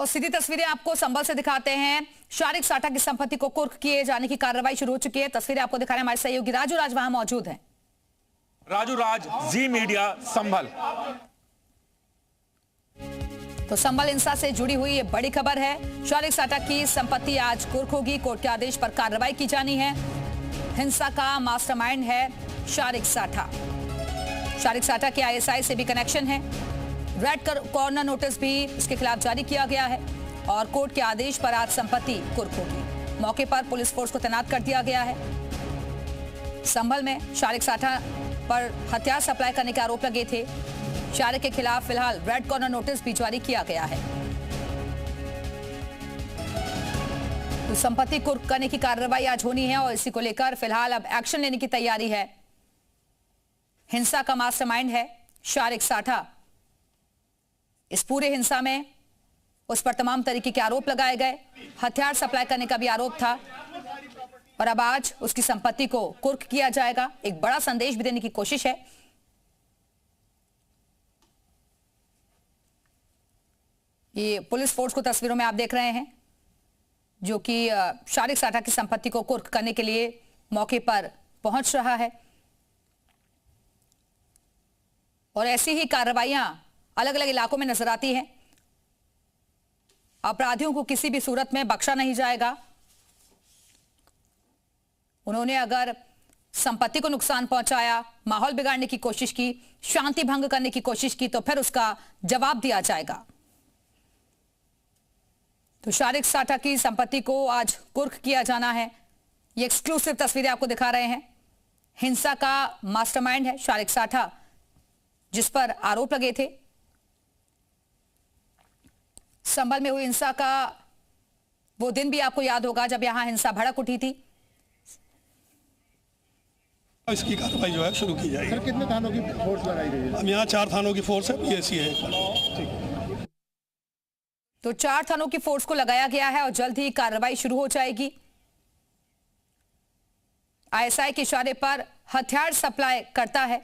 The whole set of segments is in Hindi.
और सीधी तस्वीरें आपको संभल से दिखाते हैं। शारिक साठा की संपत्ति को कुर्क किए जाने की कार्रवाई शुरू हो चुकी है। तस्वीरें आपको दिखा रहे हैं हमारे सहयोगी राजू राज वहां मौजूद हैं। राजू राज, जी मीडिया, संभल। तो संभल हिंसा से जुड़ी हुई ये बड़ी खबर है। शारिक साठा की संपत्ति आज कुर्क होगी। कोर्ट के आदेश पर कार्रवाई की जानी है। हिंसा का मास्टरमाइंड है शारिक साठा। शारिक साठा के आईएसआई से भी कनेक्शन है। रेड कॉर्नर नोटिस भी इसके खिलाफ जारी किया गया है और कोर्ट के आदेश पर आज संपत्ति कुर्क होगी। मौके पर पुलिस फोर्स को तैनात कर दिया गया है। संभल में शारिक साठा पर हथियार सप्लाई करने के आरोप लगे थे। शारिक के खिलाफ फिलहाल रेड कॉर्नर नोटिस भी जारी किया गया है। तो संपत्ति कुर्क करने की कार्रवाई आज होनी है और इसी को लेकर फिलहाल अब एक्शन लेने की तैयारी है। हिंसा का मास्टरमाइंड है शारिक साठा। इस पूरे हिंसा में उस पर तमाम तरीके के आरोप लगाए गए। हथियार सप्लाई करने का भी आरोप था और अब आज उसकी संपत्ति को कुर्क किया जाएगा। एक बड़ा संदेश भी देने की कोशिश है। ये पुलिस फोर्स को तस्वीरों में आप देख रहे हैं जो कि शारिक साठा की संपत्ति को कुर्क करने के लिए मौके पर पहुंच रहा है। और ऐसी ही कार्रवाइयां अलग अलग इलाकों में नजर आती हैं। अपराधियों को किसी भी सूरत में बख्शा नहीं जाएगा। उन्होंने अगर संपत्ति को नुकसान पहुंचाया, माहौल बिगाड़ने की कोशिश की, शांति भंग करने की कोशिश की, तो फिर उसका जवाब दिया जाएगा। तो शारिक साठा की संपत्ति को आज कुर्क किया जाना है। ये एक्सक्लूसिव तस्वीरें आपको दिखा रहे हैं। हिंसा का मास्टरमाइंड है शारिक साठा, जिस पर आरोप लगे थे। संभल में हुई हिंसा का वो दिन भी आपको याद होगा जब यहां हिंसा भड़क उठी थी। इसकी कार्रवाई जो है शुरू की जाएगी। सर, कितने थानों की फोर्स लगाई गई है? हम यहाँ 4 थानों की फोर्स है, पीएसी है। तो 4 थानों की फोर्स को लगाया गया है और जल्द ही कार्रवाई शुरू हो जाएगी। आईएसआई के इशारे पर हथियार सप्लाई करता है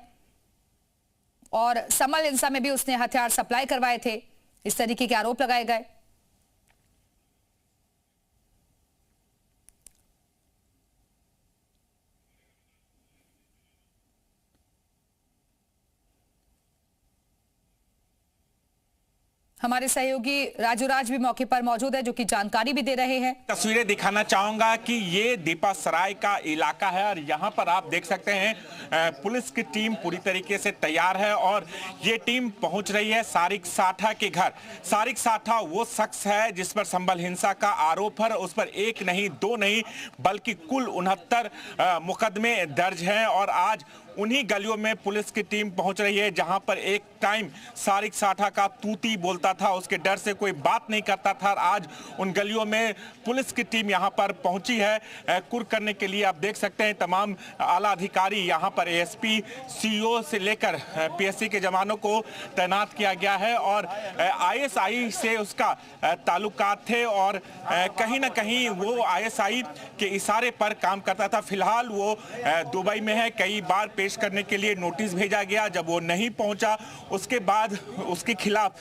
और संभल हिंसा में भी उसने हथियार सप्लाई करवाए थे। इस तरीके के आरोप लगाए गए। हमारे सहयोगी राजू राज भी मौके पर मौजूद है जो कि जानकारी भी दे रहे हैं। तस्वीरें दिखाना चाहूंगा कि ये दीपा सराय का इलाका है और यहाँ पर आप देख सकते हैं पुलिस की टीम पूरी तरीके से तैयार है और ये टीम पहुंच रही है शारिक साठा के घर। शारिक साठा वो शख्स है जिस पर संभल हिंसा का आरोप है। उस पर 1 नहीं 2 नहीं बल्कि कुल 69 मुकदमे दर्ज हैं और आज उन्हीं गलियों में पुलिस की टीम पहुंच रही है जहां पर एक टाइम शारिक साठा का तूती बोलता था, उसके डर से कोई बात नहीं करता था। आज उन गलियों में पुलिस की टीम यहां पर पहुंची है कुर्क करने के लिए। आप देख सकते हैं तमाम आला अधिकारी यहां पर एएसपी, सीईओ से लेकर पीएससी के जवानों को तैनात किया गया है और आईएसआई से उसका ताल्लुकात थे और कहीं ना कहीं वो आईएसआई के इशारे पर काम करता था। फिलहाल वो दुबई में है। कई बार पेश करने के लिए नोटिस भेजा गया, जब वो नहीं पहुंचा उसके बाद उसके खिलाफ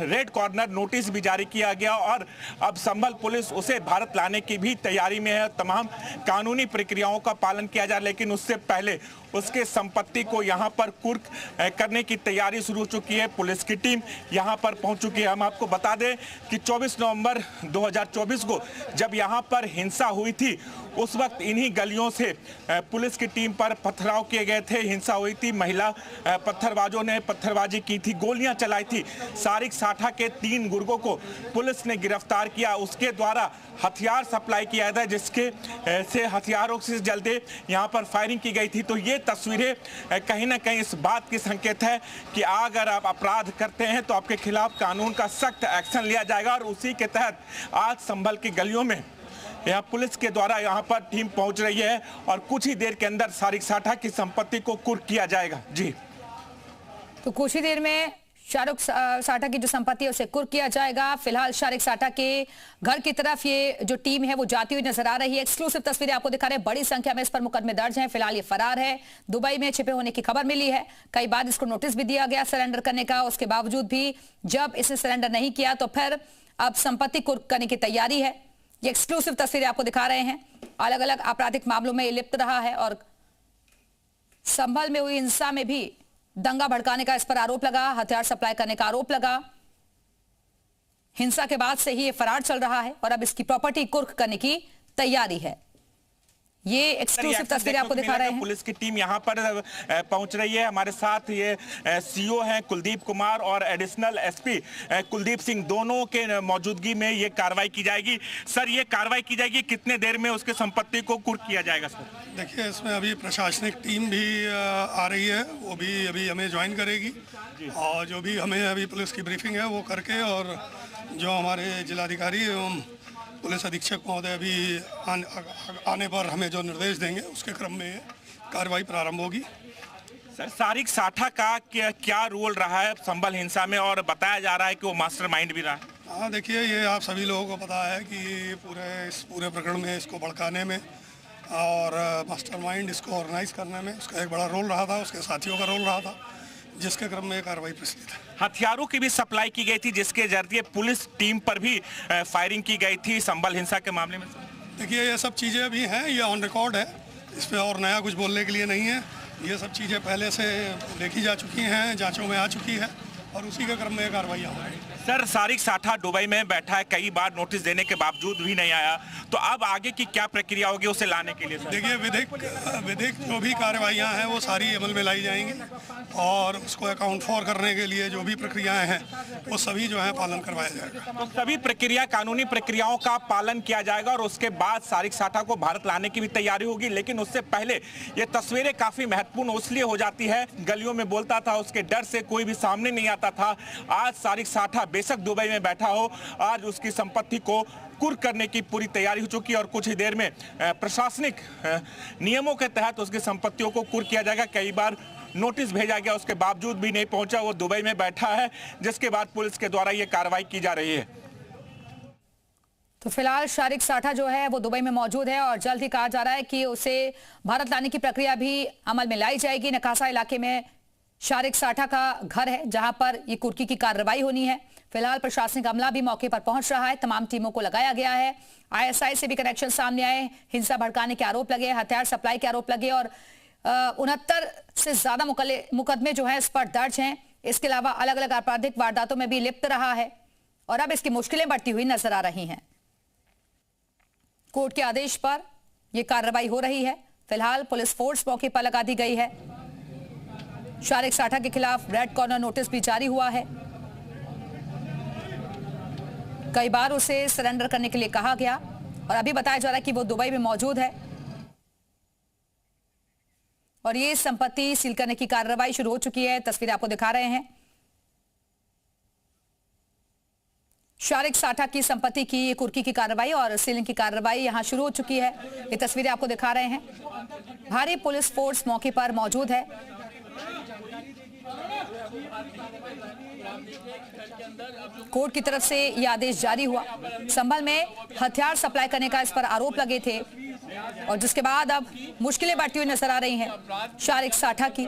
रेड कॉर्नर नोटिस भी जारी किया गया और अब संभल पुलिस उसे भारत लाने की भी तैयारी में है। तमाम कानूनी प्रक्रियाओं का पालन किया जाए, लेकिन उससे पहले उसके संपत्ति को यहां पर कुर्क करने की तैयारी शुरू हो चुकी है। पुलिस की टीम यहां पर पहुंच चुकी है। हम आपको बता दें कि 24 नवंबर 2024 को जब यहां पर हिंसा हुई थी उस वक्त इन्हीं गलियों से पुलिस की टीम पर पथराव किए गए थे। हिंसा हुई थी, महिला पत्थरबाजों ने पत्थरबाजी की थी, गोलियां चलाई थी। शारिक साठा के 3 गुर्गों को पुलिस ने गिरफ्तार किया। उसके द्वारा हथियार सप्लाई किया था जिसके से हथियारों से जल्दी यहाँ पर फायरिंग की गई थी। तो ये तस्वीरें कहीं ना कहीं इस बात की संकेत है कि अगर आप अपराध करते हैं तो आपके खिलाफ कानून का सख्त एक्शन लिया जाएगा और उसी के तहत आज संभल की गलियों में यहाँ पुलिस के द्वारा यहाँ पर टीम पहुंच रही है और कुछ ही देर के अंदर शारिक साठा की संपत्ति को कुर्क किया जाएगा। जी, तो कुछ ही देर में शारिक साठा की जो संपत्ति है उसे कुर्क किया जाएगा। फिलहाल शारिक साठा के घर की तरफ ये जो टीम है वो जाती हुई नजर आ रही है। एक्सक्लूसिव तस्वीरें आपको दिखा रहे हैं। बड़ी संख्या में इस पर मुकदमे दर्ज हैं। फिलहाल ये फरार है। दुबई में छिपे होने की खबर मिली है। कई बार इसको नोटिस भी दिया गया सरेंडर करने का। उसके बावजूद भी जब इसने सरेंडर नहीं किया तो फिर अब संपत्ति कुर्क करने की तैयारी है। ये एक्सक्लूसिव तस्वीरें आपको दिखा रहे हैं। अलग अलग आपराधिक मामलों में लिप्त रहा है और संभल में हुई हिंसा में भी दंगा भड़काने का इस पर आरोप लगा, हथियार सप्लाई करने का आरोप लगा। हिंसा के बाद से ही ये फरार चल रहा है और अब इसकी प्रॉपर्टी कुर्क करने की तैयारी है। ये एक्सक्लूसिव तस्वीरें आपको दिखा रहे हैं। पुलिस की टीम यहां पर पहुंच रही है। हमारे साथ ये सीओ हैं कुलदीप कुमार और एडिशनल एसपी कुलदीप सिंह, दोनों के मौजूदगी में ये कार्रवाई की जाएगी। सर, ये कार्रवाई की जाएगी, कितने देर में उसके संपत्ति को कुर्क किया जाएगा? सर देखिए, इसमें अभी प्रशासनिक टीम भी आ रही है, वो भी अभी हमें ज्वाइन करेगी और जो भी हमें अभी पुलिस की ब्रीफिंग है वो करके, और जो हमारे जिलाधिकारी एवं पुलिस अधीक्षक महोदय अभी आने पर हमें जो निर्देश देंगे उसके क्रम में कार्रवाई प्रारंभ होगी। सर, सारिक साठा का क्या रोल रहा है संभल हिंसा में, और बताया जा रहा है कि वो मास्टरमाइंड भी रहा है? हाँ, देखिए, ये आप सभी लोगों को पता है कि इस पूरे प्रकरण में इसको भड़काने में और मास्टरमाइंड इसको ऑर्गेनाइज करने में उसका एक बड़ा रोल रहा था, उसके साथियों का रोल रहा था, जिसके क्रम में कार्रवाई प्रचलित है। हथियारों की भी सप्लाई की गई थी, जिसके जरिए पुलिस टीम पर भी फायरिंग की गई थी संभल हिंसा के मामले में। देखिए, ये सब चीज़ें अभी हैं, ये ऑन रिकॉर्ड है, इस पर और नया कुछ बोलने के लिए नहीं है। ये सब चीज़ें पहले से देखी जा चुकी हैं, जांचों में आ चुकी है और उसी के क्रम में कार्रवाई हो रही है। सर, सारिक साठा दुबई में बैठा है, कई बार नोटिस देने के बावजूद भी नहीं आया, तो अब आगे की क्या प्रक्रिया होगी उसे लाने के लिए? देखिए, विधिक जो भी कार्रवाइयाँ हैं वो सारी अमल में लाई जाएंगी और उसको अकाउंट फॉर करने के लिए जो भी प्रक्रियाएं हैं वो सभी जो है पालन करवाया जाएगा। तो सभी प्रक्रिया, कानूनी प्रक्रियाओं का पालन किया जाएगा और उसके बाद सारिक साठा को भारत लाने की भी तैयारी होगी। लेकिन उससे पहले ये तस्वीरें काफी महत्वपूर्ण इसलिए हो जाती है, गलियों में बोलता था, उसके डर से कोई भी सामने नहीं आता था। आज सारिक साठा बेशक दुबई में बैठा हो, आज उसकी संपत्ति को कुर्क करने की पूरी तैयारी हो चुकी है और कुछ ही देर में प्रशासनिक नियमों के तहत उसकी संपत्तियों को कुर्क किया जाएगा। कई बार नोटिस भेजा गया, उसके बावजूद भी नहीं पहुंचा, वो दुबई में बैठा है, जिसके बाद पुलिस के द्वारा ये कार्रवाई की जा रही है। तो फिलहाल सारिक साठा जो है वो दुबई में मौजूद है और जल्द ही कहा जा रहा है कि उसे भारत लाने की प्रक्रिया भी अमल में लाई जाएगी। नकासा इलाके में सारिक साठा का घर है जहां पर ये कुर्की की कार्रवाई होनी है। फिलहाल प्रशासनिक अमला भी मौके पर पहुंच रहा है, तमाम टीमों को लगाया गया है। आईएसआई से भी कनेक्शन सामने आए, हिंसा भड़काने के आरोप लगे, हथियार सप्लाई के आरोप लगे और 69 से ज्यादा मुकदमे जो है इस पर दर्ज हैं। इसके अलावा अलग अलग आपराधिक वारदातों में भी लिप्त रहा है और अब इसकी मुश्किलें बढ़ती हुई नजर आ रही हैं। कोर्ट के आदेश पर यह कार्रवाई हो रही है। फिलहाल पुलिस फोर्स मौके पर लगा दी गई है। सारिक साठा के खिलाफ रेड कॉर्नर नोटिस भी जारी हुआ है। कई बार उसे सरेंडर करने के लिए कहा गया और अभी बताया जा रहा है कि वो दुबई में मौजूद है और ये संपत्ति सील करने की कार्रवाई शुरू हो चुकी है। तस्वीरें आपको दिखा रहे हैं। सारिक साठा की संपत्ति की कुर्की की कार्रवाई और सीलिंग की कार्रवाई यहां शुरू हो चुकी है। ये तस्वीरें आपको दिखा रहे हैं। भारी पुलिस फोर्स मौके पर मौजूद है। कोर्ट की तरफ से यह आदेश जारी हुआ। संभल में हथियार सप्लाई करने का इस पर आरोप लगे थे और जिसके बाद अब मुश्किलें बढ़ती हुई नजर आ रही हैं सारिक साठा की।